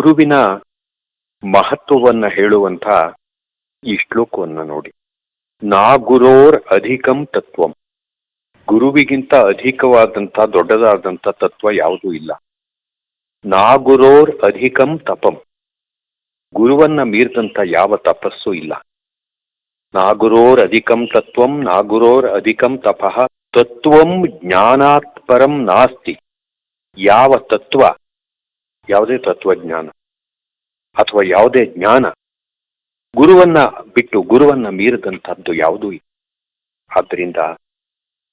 ಗುರುವಿನ ಮಹತ್ವವನ್ನು ಹೇಳುವಂಥ ಈ ಶ್ಲೋಕವನ್ನು ನೋಡಿ. ನಾ ಗುರೋರ್ ಅಧಿಕಂ ತತ್ವಂ. ಗುರುವಿಗಿಂತ ಅಧಿಕವಾದಂಥ ದೊಡ್ಡದಾದಂಥ ತತ್ವ ಯಾವುದೂ ಇಲ್ಲ. ನಾ ಗುರೋರ್ ಅಧಿಕಂ ತಪಂ. ಗುರುವನ್ನ ಮೀರಿದಂಥ ಯಾವ ತಪಸ್ಸು ಇಲ್ಲ. ನಾ ಗುರೋರ್ ಅಧಿಕಂ ತತ್ವಂ ನಾ ಗುರೋರ್ ಅಧಿಕಂ ತಪಃ ತತ್ವಂ ಜ್ಞಾನಾತ್ ಪರಂ ನಾಸ್ತಿ. ಯಾವ ತತ್ವ, ಯಾವುದೇ ತತ್ವಜ್ಞಾನ ಅಥವಾ ಯಾವುದೇ ಜ್ಞಾನ ಗುರುವನ್ನ ಬಿಟ್ಟು ಗುರುವನ್ನ ಮೀರಿದಂಥದ್ದು ಯಾವುದೂ ಇಲ್ಲ. ಆದ್ದರಿಂದ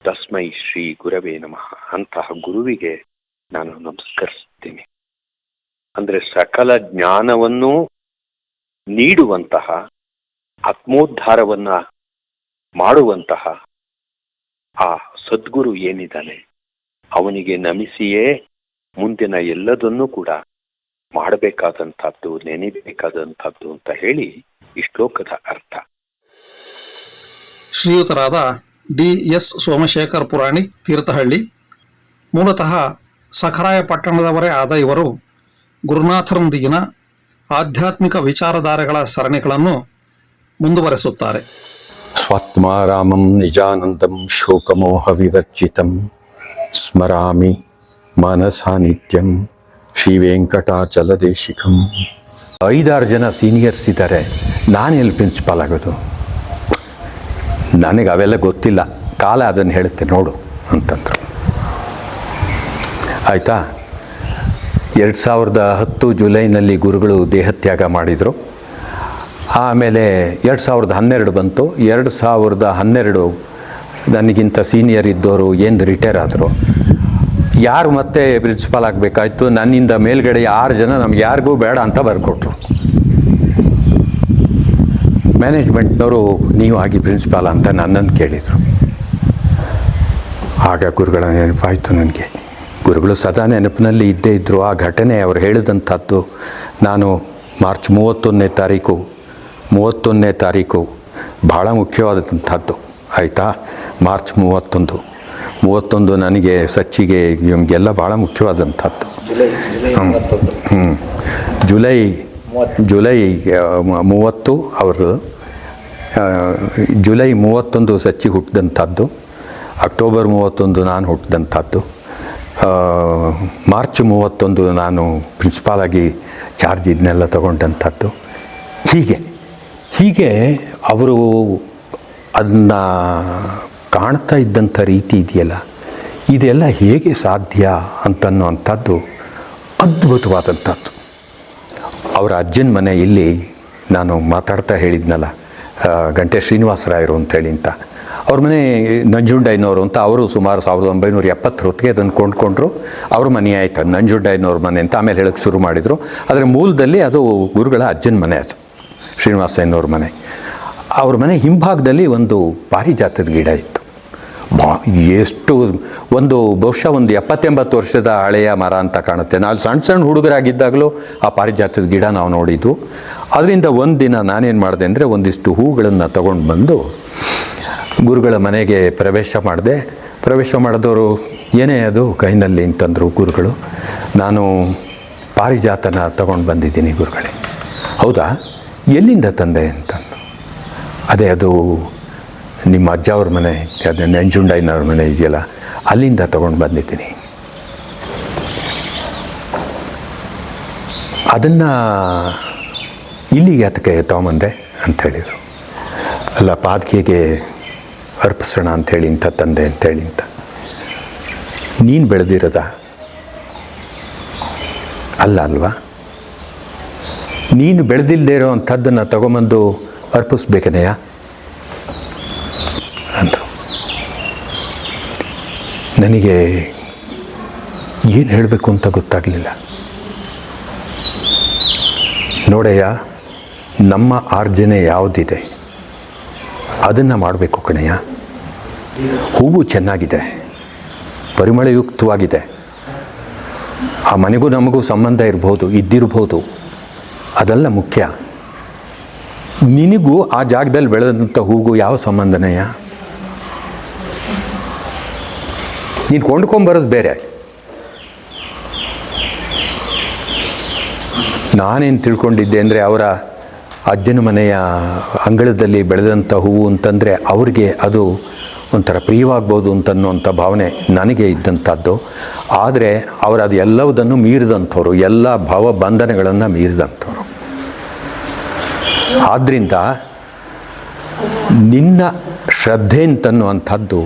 ತಸ್ಮೈ ಶ್ರೀ ಗುರವೇ ನಮಃ. ಅಂತಹ ಗುರುವಿಗೆ ನಾನು ನಮಸ್ಕರಿಸ್ತೀನಿ. ಅಂದರೆ ಸಕಲ ಜ್ಞಾನವನ್ನು ನೀಡುವಂತಹ, ಆತ್ಮೋದ್ಧಾರವನ್ನ ಮಾಡುವಂತಹ ಆ ಸದ್ಗುರು ಏನಿದ್ದಾನೆ ಅವನಿಗೆ ನಮಿಸಿಯೇ ಮುಂದಿನ ಎಲ್ಲದನ್ನೂ ಕೂಡ ಮಾಡಬೇಕಾದಂಥದ್ದು, ನೆನೆಯಬೇಕಾದಂಥದ್ದು ಅಂತ ಹೇಳಿ ಈ ಶ್ಲೋಕದ ಅರ್ಥ. ಶ್ರೀಯುತರಾದ ಡಿ.ಎಸ್. ಸೋಮಶೇಖರ್ ಪುರಾಣಿಕ್, ತೀರ್ಥಹಳ್ಳಿ. ಮೂಲತಃ ಸಖರಾಯ ಪಟ್ಟಣದವರೇ ಆದ ಇವರು ಗುರುನಾಥರೊಂದಿಗಿನ ಆಧ್ಯಾತ್ಮಿಕ ವಿಚಾರಧಾರೆಗಳ ಸರಣಿಗಳನ್ನು ಮುಂದುವರೆಸುತ್ತಾರೆ. ಸ್ವಾತ್ಮಾರಾಮಂ ನಿಜಾನಂದಂ ಶೋಕಮೋಹ ವಿವರ್ಜಿತಂ ಸ್ಮರಾಮಿ ಮನಸಾ ನಿತ್ಯಂ ಶ್ರೀ ವೆಂಕಟಾಚಲದೇಶಿಕಂ. 5-6 ಜನ ಸೀನಿಯರ್ಸ್ ಇದ್ದಾರೆ, ನಾನೆಲ್ಲಿ ಪ್ರಿನ್ಸಿಪಾಲ್ ಆಗೋದು? ನನಗೆ ಅವೆಲ್ಲ ಗೊತ್ತಿಲ್ಲ, ಕಾಲ ಅದನ್ನು ಹೇಳುತ್ತೆ ನೋಡು ಅಂತಂದರು. ಆಯಿತಾ. 2010 ಜುಲೈನಲ್ಲಿ ಗುರುಗಳು ದೇಹತ್ಯಾಗ ಮಾಡಿದರು. ಆಮೇಲೆ 2012 ಬಂತು. 2012 ನನಗಿಂತ ಸೀನಿಯರ್ ಇದ್ದವರು ಏನು ರಿಟೈರ್ ಆದರು. ಯಾರು ಮತ್ತೆ ಪ್ರಿನ್ಸಿಪಾಲ್ ಆಗಬೇಕಾಯ್ತು? ನನ್ನಿಂದ ಮೇಲ್ಗಡೆ 6 ಜನ ನಮ್ಗೆ ಯಾರಿಗೂ ಬೇಡ ಅಂತ ಬರ್ಕೊಟ್ರು. ಮ್ಯಾನೇಜ್ಮೆಂಟ್ನವರು ನೀವು ಆಗಿ ಪ್ರಿನ್ಸಿಪಾಲ್ ಅಂತ ನನ್ನನ್ನು ಕೇಳಿದರು. ಆಗ ಗುರುಗಳ ನೆನಪಾಯಿತು ನನಗೆ. ಗುರುಗಳು ಸದಾ ನೆನಪಿನಲ್ಲಿ ಇದ್ದೇ ಇದ್ದರು. ಆ ಘಟನೆ ಅವ್ರು ಹೇಳಿದಂಥದ್ದು ನಾನು ಮಾರ್ಚ್ 31ನೇ ತಾರೀಕು ಭಾಳ ಮುಖ್ಯವಾದಂಥದ್ದು. ಆಯಿತಾ. ಮಾರ್ಚ್ 31 ನನಗೆ ಸಚ್ಚಿಗೆ ನಿಮಗೆಲ್ಲ ಭಾಳ ಮುಖ್ಯವಾದಂಥದ್ದು. ಜುಲೈ 30 ಅವರು ಜುಲೈ 31 ಸಚ್ಚಿ ಹುಟ್ಟಿದಂಥದ್ದು. ಅಕ್ಟೋಬರ್ 31 ನಾನು ಹುಟ್ಟಿದಂಥದ್ದು. ಮಾರ್ಚ್ 31 ನಾನು ಪ್ರಿನ್ಸಿಪಾಲಾಗಿ ಚಾರ್ಜ್ ಇದನ್ನೆಲ್ಲ ತಗೊಂಡಂಥದ್ದು. ಹೀಗೆ ಅವರು ಅದನ್ನು ಕಾಣ್ತಾ ಇದ್ದಂಥ ರೀತಿ ಇದೆಯಲ್ಲ, ಇದೆಲ್ಲ ಹೇಗೆ ಸಾಧ್ಯ ಅಂತನ್ನುವಂಥದ್ದು ಅದ್ಭುತವಾದಂಥದ್ದು. ಅವರ ಅಜ್ಜನ ಮನೆ ಇಲ್ಲಿ ನಾನು ಮಾತಾಡ್ತಾ ಹೇಳಿದ್ನಲ್ಲ, ಗಂಟೆ ಶ್ರೀನಿವಾಸರಾಯರು ಅಂತೇಳಿ ಅಂತ. ಅವ್ರ ಮನೆ ನಂಜುಂಡಯ್ಯನವರು ಅಂತ. ಅವರು ಸುಮಾರು 1970 ಹೊತ್ತಿಗೆ ಅದನ್ನು ಕೊಂಡ್ಕೊಂಡ್ರು. ಅವ್ರ ಮನೆ ಆಯ್ತು ಅದು ನಂಜುಂಡಯ್ಯನವ್ರ ಮನೆ ಅಂತ. ಆಮೇಲೆ ಹೇಳೋಕ್ಕೆ ಶುರು ಮಾಡಿದರು. ಆದರೆ ಮೂಲದಲ್ಲಿ ಅದು ಗುರುಗಳ ಅಜ್ಜನ ಮನೆ, ಅದು ಶ್ರೀನಿವಾಸಯ್ಯನವ್ರ ಮನೆ. ಅವ್ರ ಮನೆ ಹಿಂಭಾಗದಲ್ಲಿ ಒಂದು ಪಾರಿಜಾತದ ಗಿಡ ಇತ್ತು. ಎಷ್ಟು ಬಹುಶಃ 70-80 ವರ್ಷದ ಹಳೆಯ ಮರ ಅಂತ ಕಾಣುತ್ತೆ. ನಾವು ಸಣ್ಣ ಹುಡುಗರಾಗಿದ್ದಾಗಲೂ ಆ ಪಾರಿಜಾತದ ಗಿಡ ನಾವು ನೋಡಿದ್ದು. ಅದರಿಂದ ಒಂದು ದಿನ ನಾನೇನು ಮಾಡಿದೆ ಅಂದರೆ ಒಂದಿಷ್ಟು ಹೂಗಳನ್ನು ತಗೊಂಡು ಬಂದು ಗುರುಗಳ ಮನೆಗೆ ಪ್ರವೇಶ ಮಾಡಿದವರು ಏನೇ ಅದು ಕೈನಲ್ಲಿ ಅಂತಂದರು ಗುರುಗಳು. ನಾನು ಪಾರಿಜಾತನ ತಗೊಂಡು ಬಂದಿದ್ದೀನಿ ಗುರುಗಳೇ. ಹೌದಾ, ಎಲ್ಲಿಂದ ತಂದೆ ಅಂತಂದು. ಅದೇ ಅದು ನಿಮ್ಮ ಅಜ್ಜ ಅವ್ರ ಮನೆ, ಅದೇ ನಂಜುಂಡಯ್ಯನವ್ರ ಮನೆ ಇದೆಯಲ್ಲ, ಅಲ್ಲಿಂದ ತಗೊಂಡು ಬಂದಿದ್ದೀನಿ. ಅದನ್ನು ಇಲ್ಲಿಗೆ ಅದಕ್ಕೆ ತಗೊಂಬಂದೆ ಅಂಥೇಳಿದರು. ಅಲ್ಲ, ಪಾದಕಿಗೆ ಅರ್ಪಿಸೋಣ ಅಂಥೇಳಿ ಇಂಥ ತಂದೆ ಅಂಥೇಳಿ ಅಂತ. ನೀನು ಬೆಳೆದಿರೋದ ಅಲ್ವಾ? ನೀನು ಬೆಳೆದಿಲ್ಲದೆ ಇರೋ ಅಂಥದ್ದನ್ನು ತಗೊಂಬಂದು ಅರ್ಪಿಸ್ಬೇಕನೆಯ ಅಂದರು. ನನಗೆ ಏನು ಹೇಳಬೇಕು ಅಂತ ಗೊತ್ತಾಗಲಿಲ್ಲ. ನೋಡಯ್ಯ, ನಮ್ಮ ಆರ್ಜನೆ ಯಾವುದಿದೆ ಅದನ್ನು ಮಾಡಬೇಕು ಕಣಯ್ಯ. ಹೂವು ಚೆನ್ನಾಗಿದೆ, ಪರಿಮಳಯುಕ್ತವಾಗಿದೆ. ಆ ಮನೆಗೂ ನಮಗೂ ಸಂಬಂಧ ಇದ್ದಿರ್ಬೋದು, ಅದೆಲ್ಲ ಮುಖ್ಯ. ನಿನಗೂ ಆ ಜಾಗದಲ್ಲಿ ಬೆಳೆದಂಥ ಹೂಗೂ ಯಾವ ಸಂಬಂಧನಯ್ಯ? ನೀನು ಕೊಂಡ್ಕೊಂಬರೋದು ಬೇರೆ, ನಾನೇನು ತಿಳ್ಕೊಂಡಿದ್ದೆ ಅಂದರೆ ಅವರ ಅಜ್ಜನ ಮನೆಯ ಅಂಗಳದಲ್ಲಿ ಬೆಳೆದಂಥ ಹೂವು ಅಂತಂದರೆ ಅವ್ರಿಗೆ ಅದು ಒಂಥರ ಪ್ರಿಯವಾಗ್ಬೋದು ಅಂತನ್ನುವಂಥ ಭಾವನೆ ನನಗೆ ಇದ್ದಂಥದ್ದು. ಆದರೆ ಅವರು ಅದು ಎಲ್ಲವುದನ್ನು ಮೀರಿದಂಥವ್ರು, ಎಲ್ಲ ಭಾವಬಂಧನಗಳನ್ನು ಮೀರಿದಂಥವ್ರು. ಆದ್ದರಿಂದ ನಿನ್ನ ಶ್ರದ್ಧೆ ಅಂತನ್ನುವಂಥದ್ದು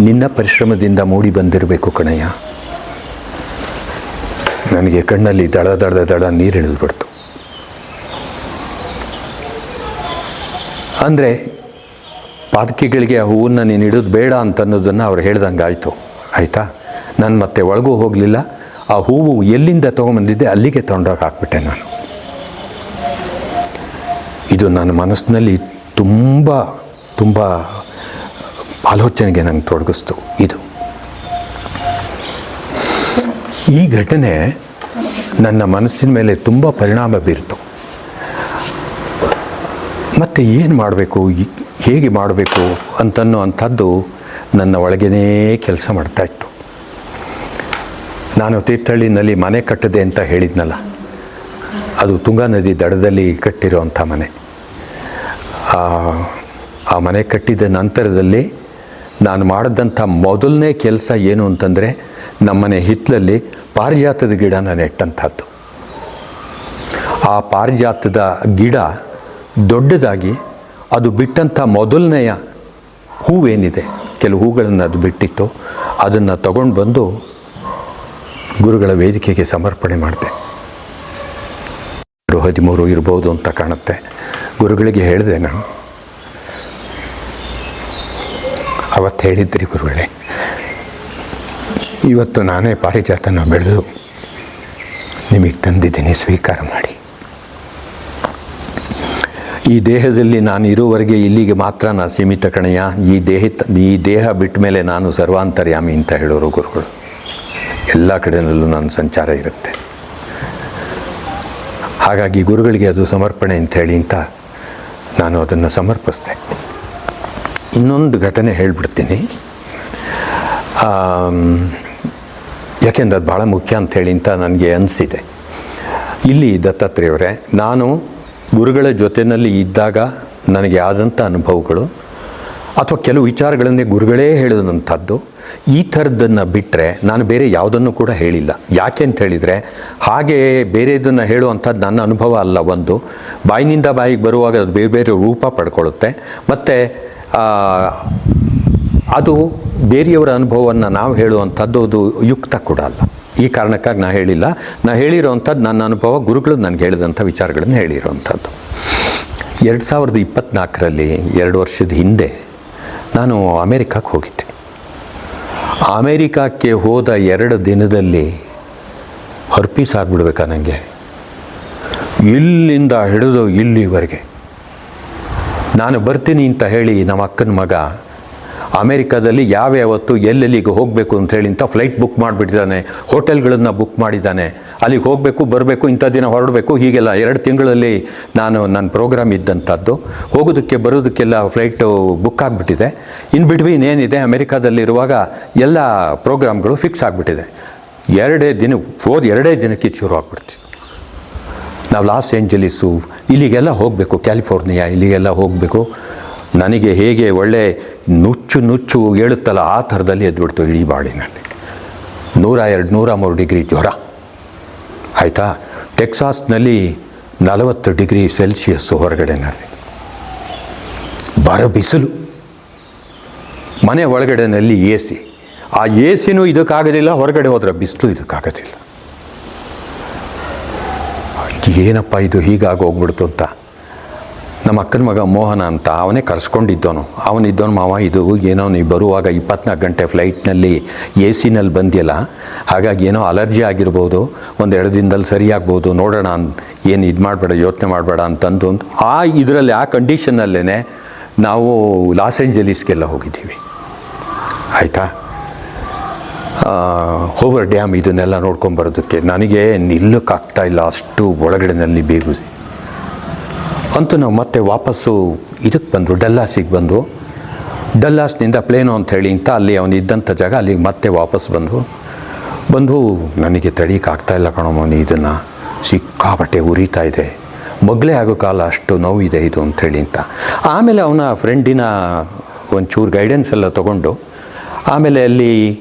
ನಿನ್ನ ಪರಿಶ್ರಮದಿಂದ ಮೂಡಿ ಬಂದಿರಬೇಕು ಕಣಯ್ಯ. ನನಗೆ ಕಣ್ಣಲ್ಲಿ ದಡ ನೀರಿಳಿದ್ಬಿಡ್ತು. ಅಂದರೆ ಪಾದಕಿಗಳಿಗೆ ಆ ಹೂವನ್ನು ನೀನು ಇಡೋದು ಬೇಡ ಅಂತನ್ನೋದನ್ನು ಅವ್ರು ಹೇಳ್ದಂಗೆ ಆಯಿತು. ಆಯಿತಾ, ನಾನು ಮತ್ತೆ ಒಳಗೂ ಹೋಗಲಿಲ್ಲ. ಆ ಹೂವು ಎಲ್ಲಿಂದ ತೊಗೊಂಬಂದಿದ್ದೆ ಅಲ್ಲಿಗೆ ತೊಗೊಂಡೋಗಿ ಹಾಕ್ಬಿಟ್ಟೆ ನಾನು. ಇದು ನನ್ನ ಮನಸ್ಸಿನಲ್ಲಿ ತುಂಬ ಆಲೋಚನೆಗೆ ನಂಗೆ ತೊಡಗಿಸ್ತು. ಇದು ಈ ಘಟನೆ ನನ್ನ ಮನಸ್ಸಿನ ಮೇಲೆ ತುಂಬ ಪರಿಣಾಮ ಬೀರ್ತು. ಮತ್ತು ಏನು ಮಾಡಬೇಕು, ಹೇಗೆ ಮಾಡಬೇಕು ಅಂಥದ್ದು ನನ್ನ ಒಳಗೇ ಕೆಲಸ ಮಾಡ್ತಾಯಿತ್ತು. ನಾನು ತೀರ್ಥಹಳ್ಳಿನಲ್ಲಿ ಮನೆ ಕಟ್ಟಿದೆ ಅಂತ ಹೇಳಿದ್ನಲ್ಲ, ಅದು ತುಂಗಾ ನದಿ ದಡದಲ್ಲಿ ಕಟ್ಟಿರೋವಂಥ ಮನೆ. ಆ ಮನೆ ಕಟ್ಟಿದ ನಂತರದಲ್ಲಿ ನಾನು ಮಾಡಿದಂಥ ಮೊದಲನೇ ಕೆಲಸ ಏನು ಅಂತಂದರೆ, ನಮ್ಮನೆ ಹಿತ್ತಲಲ್ಲಿ ಪಾರಿಜಾತದ ಗಿಡನ ನೆಟ್ಟಂಥದ್ದು. ಆ ಪಾರಿಜಾತದ ಗಿಡ ದೊಡ್ಡದಾಗಿ ಅದು ಬಿಟ್ಟಂಥ ಮೊದಲನೆಯ ಹೂವೇನಿದೆ, ಕೆಲವು ಹೂಗಳನ್ನು ಅದು ಬಿಟ್ಟಿತ್ತು, ಅದನ್ನು ತಗೊಂಡು ಬಂದು ಗುರುಗಳ ವೇದಿಕೆಗೆ ಸಮರ್ಪಣೆ ಮಾಡಿದೆ. 13 ಇರ್ಬೋದು ಅಂತ ಕಾಣುತ್ತೆ. ಗುರುಗಳಿಗೆ ಹೇಳಿದೆ ನಾನು. ಅವತ್ತು ಹೇಳಿದ್ರಿ ಗುರುಗಳೇ, ಇವತ್ತು ನಾನೇ ಪಾರಿಜಾತನ ಬೆಳೆದು ನಿಮಗೆ ತಂದಿದ್ದೀನಿ, ಸ್ವೀಕಾರ ಮಾಡಿ. ಈ ದೇಹದಲ್ಲಿ ನಾನು ಇರುವವರೆಗೆ ಇಲ್ಲಿಗೆ ಮಾತ್ರ ನಾನು ಸೀಮಿತ ಕಣಯ್ಯ. ಈ ದೇಹ ಬಿಟ್ಟ ಮೇಲೆ ನಾನು ಸರ್ವಾಂತರ್ಯಾಮಿ ಅಂತ ಹೇಳೋರು ಗುರುಗಳು. ಎಲ್ಲ ಕಡೆಯಲ್ಲೂ ನನ್ನ ಸಂಚಾರ ಇರುತ್ತೆ. ಹಾಗಾಗಿ ಗುರುಗಳಿಗೆ ಅದು ಸಮರ್ಪಣೆ ಅಂಥೇಳಿ ಅಂತ ನಾನು ಅದನ್ನು ಸಮರ್ಪಿಸಿದೆ. ಇನ್ನೊಂದು ಘಟನೆ ಹೇಳಿಬಿಡ್ತೀನಿ, ಯಾಕೆಂದ್ರೆ ಅದು ಭಾಳ ಮುಖ್ಯ ಅಂಥೇಳಿ ಅಂತ ನನಗೆ ಅನಿಸಿದೆ. ಇಲ್ಲಿ ದತ್ತಾತ್ರೇಯವರೇ, ನಾನು ಗುರುಗಳ ಜೊತೆಯಲ್ಲಿ ಇದ್ದಾಗ ನನಗೆ ಆದಂಥ ಅನುಭವಗಳು ಅಥವಾ ಕೆಲವು ವಿಚಾರಗಳನ್ನೇ ಗುರುಗಳೇ ಹೇಳಿದಂಥದ್ದು, ಈ ಥರದ್ದನ್ನು ಬಿಟ್ಟರೆ ನಾನು ಬೇರೆ ಯಾವುದನ್ನು ಕೂಡ ಹೇಳಿಲ್ಲ. ಯಾಕೆ ಅಂತ ಹೇಳಿದರೆ, ಹಾಗೆ ಬೇರೆದನ್ನು ಹೇಳುವಂಥದ್ದು ನನ್ನ ಅನುಭವ ಅಲ್ಲ. ಒಂದು ಬಾಯಿನಿಂದ ಬಾಯಿಗೆ ಬರುವಾಗ ಅದು ಬೇರೆ ಬೇರೆ ರೂಪ ಪಡ್ಕೊಳ್ಳುತ್ತೆ. ಮತ್ತು ಅದು ಬೇರೆಯವರ ಅನುಭವವನ್ನು ನಾವು ಹೇಳುವಂಥದ್ದು ಅದು ಯುಕ್ತ ಕೂಡ ಅಲ್ಲ. ಈ ಕಾರಣಕ್ಕಾಗಿ ನಾನು ಹೇಳಿಲ್ಲ. ನಾನು ಹೇಳಿರೋವಂಥದ್ದು ನನ್ನ ಅನುಭವ, ಗುರುಗಳು ನನಗೆ ಹೇಳಿದಂಥ ವಿಚಾರಗಳನ್ನು ಹೇಳಿರೋವಂಥದ್ದು. 2024ರಲ್ಲಿ 2 ವರ್ಷದ ಹಿಂದೆ ನಾನು ಅಮೇರಿಕಕ್ಕೆ ಹೋಗಿದ್ದೆ. ಅಮೇರಿಕಕ್ಕೆ ಹೋದ 2 ದಿನದಲ್ಲಿ ಹರ್ಪೀಸ್ ಆಗಿಬಿಡ್ಬೇಕಾ ನನಗೆ, ಇಲ್ಲಿಂದ ಹಿಡಿದು ಇಲ್ಲಿವರೆಗೆ. ನಾನು ಬರ್ತೀನಿ ಅಂತ ಹೇಳಿ ನಮ್ಮ ಅಕ್ಕನ ಮಗ ಅಮೇರಿಕಾದಲ್ಲಿ ಯಾವ್ಯಾವತ್ತು ಎಲ್ಲೆಲ್ಲಿಗೆ ಹೋಗಬೇಕು ಅಂತ ಹೇಳಿ ಅಂತ ಫ್ಲೈಟ್ ಬುಕ್ ಮಾಡಿಬಿಟ್ಟಿದ್ದಾನೆ, ಹೋಟೆಲ್ಗಳನ್ನು ಬುಕ್ ಮಾಡಿದ್ದಾನೆ. ಅಲ್ಲಿಗೆ ಹೋಗಬೇಕು, ಬರಬೇಕು, ಇಂಥ ದಿನ ಹೊರಡಬೇಕು, ಹೀಗೆಲ್ಲ 2 ತಿಂಗಳಲ್ಲಿ ನನ್ನ ಪ್ರೋಗ್ರಾಮ್ ಇದ್ದಂಥದ್ದು. ಹೋಗೋದಕ್ಕೆ ಬರೋದಕ್ಕೆಲ್ಲ ಫ್ಲೈಟು ಬುಕ್ ಆಗಿಬಿಟ್ಟಿದೆ. ಇನ್ ಬಿಟ್ವೀನ್ ಏನಿದೆ, ಅಮೇರಿಕಾದಲ್ಲಿರುವಾಗ ಎಲ್ಲ ಪ್ರೋಗ್ರಾಮ್ಗಳು ಫಿಕ್ಸ್ ಆಗಿಬಿಟ್ಟಿದೆ. 2 ದಿನಕ್ಕೆ ಶುರು ಆಗ್ಬಿಡ್ತಿತ್ತು. ನಾವು ಲಾಸ್ ಏಂಜಲೀಸು ಇಲ್ಲಿಗೆಲ್ಲ ಹೋಗಬೇಕು, ಕ್ಯಾಲಿಫೋರ್ನಿಯಾ ಇಲ್ಲಿಗೆಲ್ಲ ಹೋಗಬೇಕು. ನನಗೆ ಹೇಗೆ ಒಳ್ಳೆ ನುಚ್ಚು ಏಳುತ್ತಲ್ಲ ಆ ಥರದಲ್ಲಿ ಎದ್ಬಿಡ್ತು ಇಡೀ ಬಾಡಿನಲ್ಲಿ. 102-103 ಡಿಗ್ರಿ ಜ್ವರ. ಆಯಿತಾ, ಟೆಕ್ಸಾಸ್ನಲ್ಲಿ 40 ಡಿಗ್ರಿ ಸೆಲ್ಸಿಯಸ್ಸು ಹೊರಗಡೆನಲ್ಲಿ, ಬರ ಬಿಸಿಲು. ಮನೆ ಒಳಗಡೆನಲ್ಲಿ AC. ಆ ACನೂ ಇದಕ್ಕಾಗೋದಿಲ್ಲ, ಹೊರಗಡೆ ಹೋದ್ರೆ ಬಿಸಿಲು ಇದಕ್ಕಾಗೋದಿಲ್ಲ. ಏನಪ್ಪ ಇದು ಹೀಗಾಗಿ ಹೋಗ್ಬಿಡ್ತು ಅಂತ ನಮ್ಮ ಅಕ್ಕನ ಮಗ ಮೋಹನ ಅಂತ ಅವನೇ ಕರ್ಸ್ಕೊಂಡಿದ್ದವನು. ಅವನಿದ್ದವನು, ಮಾವ ಇದು ಏನೋ ನೀವು ಬರುವಾಗ 24 ಗಂಟೆ ಫ್ಲೈಟ್ನಲ್ಲಿ ACನಲ್ಲಿ ಬಂದಿಲ್ಲ, ಹಾಗಾಗಿ ಏನೋ ಅಲರ್ಜಿ ಆಗಿರ್ಬೋದು, 1-2 ದಿನದಲ್ಲಿ ಸರಿಯಾಗ್ಬೋದು, ನೋಡೋಣ, ಏನು ಇದು ಮಾಡಬೇಡ, ಯೋಚನೆ ಮಾಡಬೇಡ ಅಂತಂದು ಇದರಲ್ಲಿ ಆ ಕಂಡೀಷನಲ್ಲೇ ನಾವು ಲಾಸ್ ಏಂಜಲೀಸ್ಗೆಲ್ಲ ಹೋಗಿದ್ದೀವಿ. ಆಯಿತಾ, ಹೋವರ್ ಡ್ಯಾಮ್ ಇದನ್ನೆಲ್ಲ ನೋಡ್ಕೊಂಬರೋದಕ್ಕೆ ನನಗೆ ನಿಲ್ಲಕ್ಕಾಗ್ತಾ ಇಲ್ಲ, ಅಷ್ಟು ಒಳಗಡೆನಲ್ಲಿ ಬೇಗುದು. ಅಂತೂ ನಾವು ಮತ್ತೆ ವಾಪಸ್ಸು ಇದಕ್ಕೆ ಬಂದರು, ಡಲ್ಲಾಸಿಗೆ ಬಂದು. ಡಲ್ಲಾಸ್ನಿಂದ ಪ್ಲೇನು ಅಂಥೇಳಿ ಅಂತ ಅಲ್ಲಿ ಅವನಿದ್ದಂಥ ಜಾಗ, ಅಲ್ಲಿಗೆ ಮತ್ತೆ ವಾಪಸ್ ಬಂದು ನನಗೆ ತಡೀಕಾಗ್ತಾಯಿಲ್ಲ ಕಣೋ ಮೋನಿ ಇದನ್ನು ಸಿಕ್ಕಾಪಟ್ಟೆ ಉರಿತಾ ಇದೆ, ಮಗಳೇ ಆಗೋ ಕಾಲ ಅಷ್ಟು ನೋವಿದೆ ಇದು ಅಂಥೇಳಿ ಅಂತ. ಆಮೇಲೆ ಅವನ ಫ್ರೆಂಡಿನ ಒಂಚೂರು ಗೈಡೆನ್ಸ್ ಎಲ್ಲ ತೊಗೊಂಡು ಆಮೇಲೆ ಅಲ್ಲಿ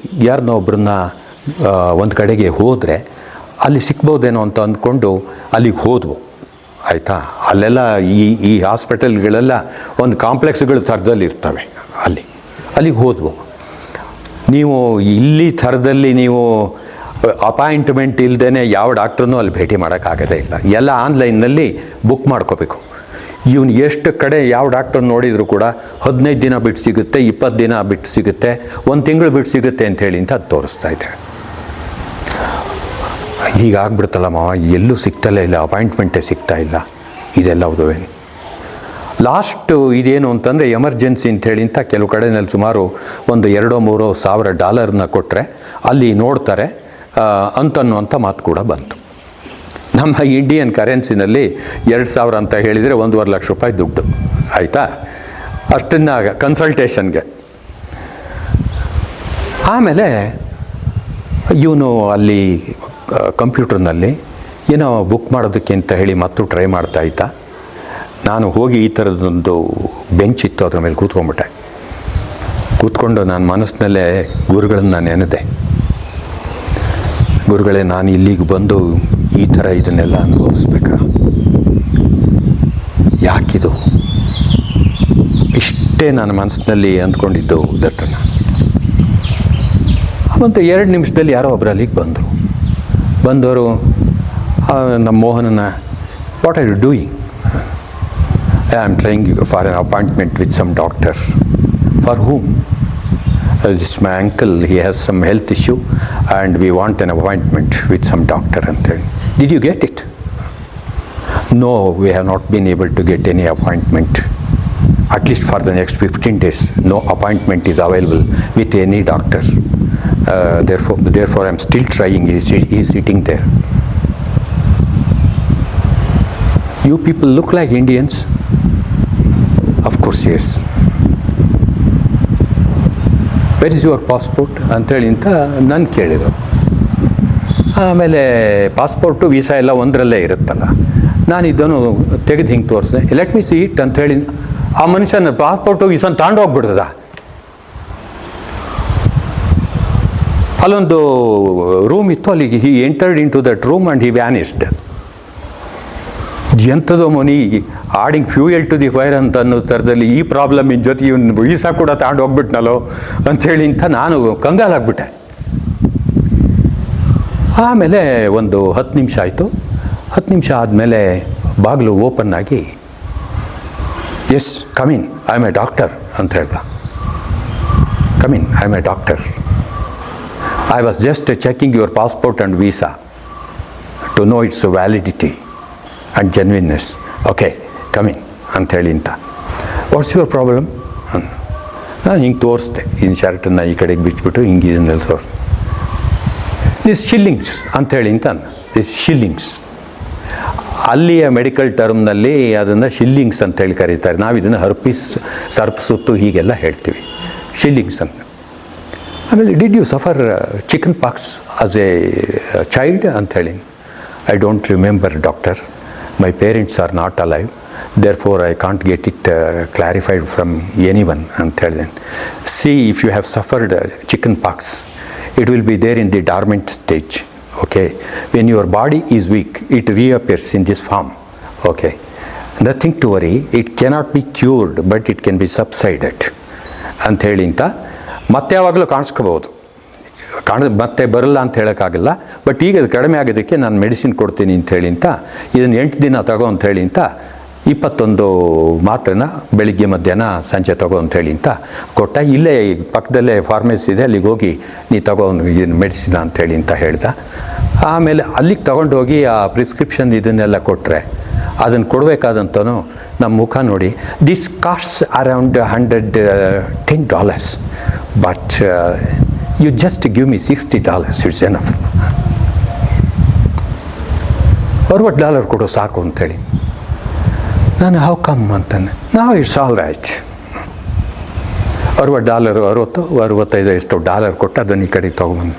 ಯಾರನ್ನೋ ಒಬ್ಬರನ್ನ ಒಂದು ಕಡೆಗೆ ಹೋದರೆ ಅಲ್ಲಿ ಸಿಗ್ಬೋದೇನೋ ಅಂತ ಅಂದ್ಕೊಂಡು ಅಲ್ಲಿಗೆ ಹೋದ್ವು. ಆಯಿತಾ, ಅಲ್ಲೆಲ್ಲ ಈ ಹಾಸ್ಪಿಟಲ್ಗಳೆಲ್ಲ ಒಂದು ಕಾಂಪ್ಲೆಕ್ಸ್ಗಳು ಥರದಲ್ಲಿ ಇರ್ತವೆ. ಅಲ್ಲಿಗೆ ಹೋದ್ವು. ನೀವು ಇಲ್ಲಿ ಥರದಲ್ಲಿ ನೀವು ಅಪಾಯಿಂಟ್ಮೆಂಟ್ ಇಲ್ಲದೇ ಯಾವ ಡಾಕ್ಟ್ರನ್ನೂ ಅಲ್ಲಿ ಭೇಟಿ ಮಾಡೋಕ್ಕಾಗೋದೇ ಇಲ್ಲ. ಎಲ್ಲ ಆನ್ಲೈನ್ನಲ್ಲಿ ಬುಕ್ ಮಾಡ್ಕೋಬೇಕು. ಇವನು ಎಷ್ಟು ಕಡೆ ಯಾವ ಡಾಕ್ಟ್ರನ್ನ ನೋಡಿದರೂ ಕೂಡ 15 ದಿನ ಬಿಟ್ಟು ಸಿಗುತ್ತೆ, 20 ದಿನ ಬಿಟ್ಟು ಸಿಗುತ್ತೆ, 1 ತಿಂಗಳು ಬಿಟ್ಟು ಸಿಗುತ್ತೆ ಅಂಥೇಳಿ ಅಂತ ಅದು ತೋರಿಸ್ತಾ ಇದೆ. ಹೀಗಾಗ್ಬಿಡ್ತಲ್ಲ ಮಾವ, ಎಲ್ಲೂ ಸಿಗ್ತಲೇ ಇಲ್ಲ, ಅಪಾಯಿಂಟ್ಮೆಂಟೇ ಸಿಗ್ತಾ ಇಲ್ಲ. ಇದೆಲ್ಲ ಹೌದುವೇನು. ಲಾಸ್ಟು ಇದೇನು ಅಂತಂದರೆ ಎಮರ್ಜೆನ್ಸಿ ಅಂಥೇಳಿ ಅಂತ ಕೆಲವು ಕಡೆಯಲ್ಲಿ ಸುಮಾರು ಒಂದು $2,000-3,000 ಕೊಟ್ಟರೆ ಅಲ್ಲಿ ನೋಡ್ತಾರೆ ಅಂತನ್ನುವಂಥ ಮಾತು ಕೂಡ ಬಂತು. ನಮ್ಮ ಇಂಡಿಯನ್ ಕರೆನ್ಸಿನಲ್ಲಿ 2,000 ಅಂತ ಹೇಳಿದರೆ $1,50,000 ದುಡ್ಡು. ಆಯಿತಾ, ಅಷ್ಟನ್ನು ಕನ್ಸಲ್ಟೇಷನ್ಗೆ. ಆಮೇಲೆ ಇವನು ಅಲ್ಲಿ ಕಂಪ್ಯೂಟರ್ನಲ್ಲಿ ಏನೋ ಬುಕ್ ಮಾಡೋದಕ್ಕೆ ಅಂತ ಹೇಳಿ ಮತ್ತು ಟ್ರೈ ಮಾಡ್ತಾ ಇದ್ದ. ನಾನು ಹೋಗಿ ಈ ಥರದೊಂದು ಬೆಂಚ್ ಇತ್ತು, ಅದ್ರ ಮೇಲೆ ಕೂತ್ಕೊಂಡ್ಬಿಟ್ಟೆ. ಕೂತ್ಕೊಂಡು ನಾನು ಮನಸ್ಸಿನಲ್ಲೇ ಗುರುಗಳನ್ನು ನೆನೆದೆ. ಗುರುಗಳೇ, ನಾನು ಇಲ್ಲಿಗೆ ಬಂದು ಈ ಥರ ಇದನ್ನೆಲ್ಲ ಅನುಭವಿಸ್ಬೇಕಾ? ಯಾಕಿದು? ಇಷ್ಟೇ ನನ್ನ ಮನಸ್ಸಿನಲ್ಲಿ ಅಂದ್ಕೊಂಡಿದ್ದು ದತ್ತಣ್ಣ. ಮತ್ತು 2 ನಿಮಿಷದಲ್ಲಿ ಯಾರೋ ಒಬ್ಬರು ಅಲ್ಲಿಗೆ ಬಂದವರು ನಮ್ಮ ಮೋಹನನ, what are you doing? I am trying for an appointment with some doctor. For whom? This my uncle, he has some health issue and we want an appointment with some doctor anteli. Did you get it? No, we have not been able to get any appointment. At least for the next 15 days, no appointment is available with any doctor. Therefore I am still trying. He is sitting there. You people look like Indians. Of course, yes. Where is your passport ಅಂಥೇಳಿ ಅಂತ ನಾನು ಕೇಳಿದರು. ಆಮೇಲೆ passport visa ಎಲ್ಲ ಒಂದರಲ್ಲೇ ಇರುತ್ತಲ್ಲ, ನಾನು ಇದನ್ನು ತೆಗೆದು ಹಿಂಗೆ ತೋರಿಸಿದೆ. ಲೆಟ್ ಮಿ ಸಿ ಇಟ್ ಅಂಥೇಳಿ ಆ ಮನುಷ್ಯನ ಪಾಸ್ಪೋರ್ಟು ವೀಸಾ ತಗೊಂಡೋಗ್ಬಿಡ್ತದ. ಅಲ್ಲೊಂದು ರೂಮ್ ಇತ್ತು, ಅಲ್ಲಿಗೆ he entered in to that room and he vanished. ಎಂಥದೋ money adding fuel to the fire ಅಂತ ಅನ್ನೋ ಥರದಲ್ಲಿ ಈ ಪ್ರಾಬ್ಲಮಿನ ಜೊತೆ ಇವನು ವೀಸಾ ಕೂಡ ತಗೊಂಡು ಹೋಗ್ಬಿಟ್ನಲ್ಲೋ ಅಂಥೇಳಿ ಅಂತ ನಾನು ಕಂಗಾಲಾಗ್ಬಿಟ್ಟೆ. ಆಮೇಲೆ ಒಂದು 10 ನಿಮಿಷ ಆಯಿತು. 10 ನಿಮಿಷ ಆದಮೇಲೆ ಬಾಗಿಲು ಓಪನ್ ಆಗಿ, yes come in, I am a doctor ಅಂತ ಹೇಳ್ದ. Come in, I am a doctor. I was just checking your passport and visa to know its validity and genuineness. Okay, come in ಅಂಥೇಳಿ ಅಂತ. What's your problem? ನಾನು ಹಿಂಗೆ ತೋರಿಸ್ದೆ, ಇನ್ನು ಶರ್ಟನ್ನು ಈ ಕಡೆಗೆ ಬಿಚ್ಚಿಬಿಟ್ಟು ಹಿಂಗೆ ಇದನ್ನೆಲ್ಲ ತೋರಿಸ್ದೆ. ದಿಸ್ ಶಿಲ್ಲಿಂಗ್ಸ್ ಅಂಥೇಳಿ ಅಂತ. ದಿಸ್ ಶಿಲ್ಲಿಂಗ್ಸ್ ಅಲ್ಲಿಯ ಮೆಡಿಕಲ್ ಟರ್ಮ್ನಲ್ಲಿ ಅದನ್ನು ಶಿಲ್ಲಿಂಗ್ಸ್ ಅಂತೇಳಿ ಕರೀತಾರೆ. ನಾವು ಇದನ್ನು ಹರ್ಪಿಸ್, ಸರ್ಪಸುತ್ತು ಹೀಗೆಲ್ಲ ಹೇಳ್ತೀವಿ, ಶಿಲ್ಲಿಂಗ್ಸ್ ಅಂತ. ಆಮೇಲೆ did you suffer chicken pox as a child ಅಂಥೇಳಿ. I don't remember doctor, my parents are not alive, therefore I can't get it clarified from anyone ಅಂತ ಹೇಳಿದೆ. See, if you have suffered chicken pox, it will be there in the dormant stage. Okay, when your body is weak, it reappears in this form. Okay, nothing to worry, it cannot be cured, but it can be subsided ಅಂತ ಹೇಳಿ ಅಂತ. ಮತ್ತೆ ಯಾವಾಗಲೂ ಕಾಣಿಸ್ಕೋಬೋದು, ಮತ್ತೆ ಬರಲ್ಲ ಅಂತ ಹೇಳೋಕ್ಕಾಗಲ್ಲ. But ಈಗ ಅದು ಕಡಿಮೆ ಆಗೋದಕ್ಕೆ ನಾನು ಮೆಡಿಸಿನ್ ಕೊಡ್ತೀನಿ ಅಂಥೇಳಿ ಅಂತ, ಇದನ್ನು 8 ದಿನ ತಗೋ ಅಂಥೇಳಿ ಅಂತ 21 ಮಾತ್ರೆನ ಬೆಳಿಗ್ಗೆ ಮಧ್ಯಾಹ್ನ ಸಂಜೆ ತಗೋ ಅಂಥೇಳಿ ಅಂತ ಕೊಟ್ಟ. ಇಲ್ಲೇ ಪಕ್ಕದಲ್ಲೇ ಫಾರ್ಮೆಸಿ ಇದೆ, ಅಲ್ಲಿಗೆ ಹೋಗಿ ನೀ ತಗೋ ಇದನ್ನು ಮೆಡಿಸಿನ್ ಅಂಥೇಳಿ ಅಂತ ಹೇಳ್ದ. ಆಮೇಲೆ ಅಲ್ಲಿಗೆ ತಗೊಂಡೋಗಿ ಆ ಪ್ರಿಸ್ಕ್ರಿಪ್ಷನ್ ಇದನ್ನೆಲ್ಲ ಕೊಟ್ಟರೆ ಅದನ್ನು ಕೊಡಬೇಕಾದಂತನೂ ನಮ್ಮ ಮುಖ ನೋಡಿ, this costs around $110, but you just give me $60, it's enough. $60 ಕೊಡು ಸಾಕು ಅಂಥೇಳಿ. ನಾನು ಹೌ ಕಮ್ ಅಂತಾನೆ. ನಾವು ಇಟ್ಸ್ ಆಲ್ ರೈಟ್. $60 65 ಎಷ್ಟು ಡಾಲರ್ ಕೊಟ್ಟು ಅದನ್ನು ಈ ಕಡೆಗೆ ತೊಗೊಂಬಂದು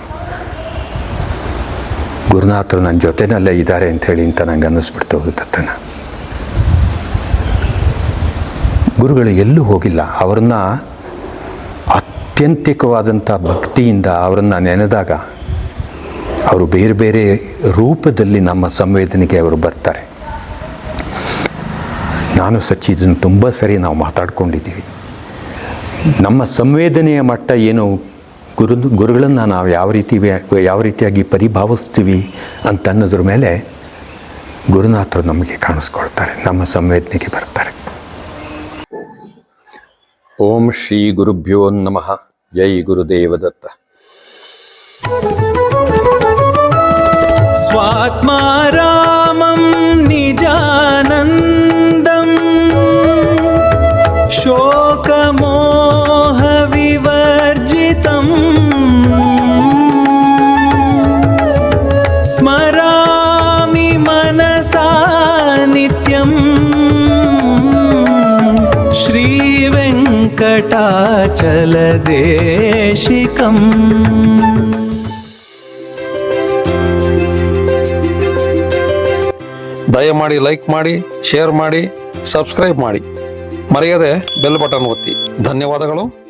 ಗುರುನಾಥರು ನನ್ನ ಜೊತೆನಲ್ಲೇ ಇದ್ದಾರೆ ಅಂಥೇಳಿ ಅಂತ ನಂಗೆ ಅನ್ನಿಸ್ಬಿಡ್ತು ದತ್ತಣ್ಣ. ಗುರುಗಳು ಎಲ್ಲೂ ಹೋಗಿಲ್ಲ. ಅವ್ರನ್ನ ಆತ್ಯಂತಿಕವಾದಂಥ ಭಕ್ತಿಯಿಂದ ಅವರನ್ನು ನೆನೆದಾಗ ಅವರು ಬೇರೆ ಬೇರೆ ರೂಪದಲ್ಲಿ ನಮ್ಮ ಸಂವೇದನೆಗೆ ಅವರು ಬರ್ತಾರೆ. ನಾನು ಸಚ್ಚಿ ಇದನ್ನು ತುಂಬ ಸರಿ ನಾವು ಮಾತಾಡ್ಕೊಂಡಿದ್ದೀವಿ. ನಮ್ಮ ಸಂವೇದನೆಯ ಮಟ್ಟ ಏನು, ಗುರುಗಳನ್ನು ನಾವು ಯಾವ ರೀತಿಯಾಗಿ ಪರಿಭಾವಿಸ್ತೀವಿ ಅಂತ ಅನ್ನೋದ್ರ ಮೇಲೆ ಗುರುನಾಥರು ನಮಗೆ ಕಾಣಿಸ್ಕೊಳ್ತಾರೆ, ನಮ್ಮ ಸಂವೇದನೆಗೆ ಬರ್ತಾರೆ. ಓಂ ಶ್ರೀ ಗುರುಭ್ಯೋ ನಮಃ. ಜೈ ಗುರುದೇವದತ್ತ. स्वात्मारामं निजानन्दं शोकमोहविवर्जितं स्मरामि मनसा नित्यं श्रीवेङ्कटाचलदेशिकम्. ದಯಮಾಡಿ ಲೈಕ್ ಮಾಡಿ, ಶೇರ್ ಮಾಡಿ, ಸಬ್ಸ್ಕ್ರೈಬ್ ಮಾಡಿ, ಮರೆಯದೆ ಬೆಲ್ ಬಟನ್ ಒತ್ತಿ. ಧನ್ಯವಾದಗಳು.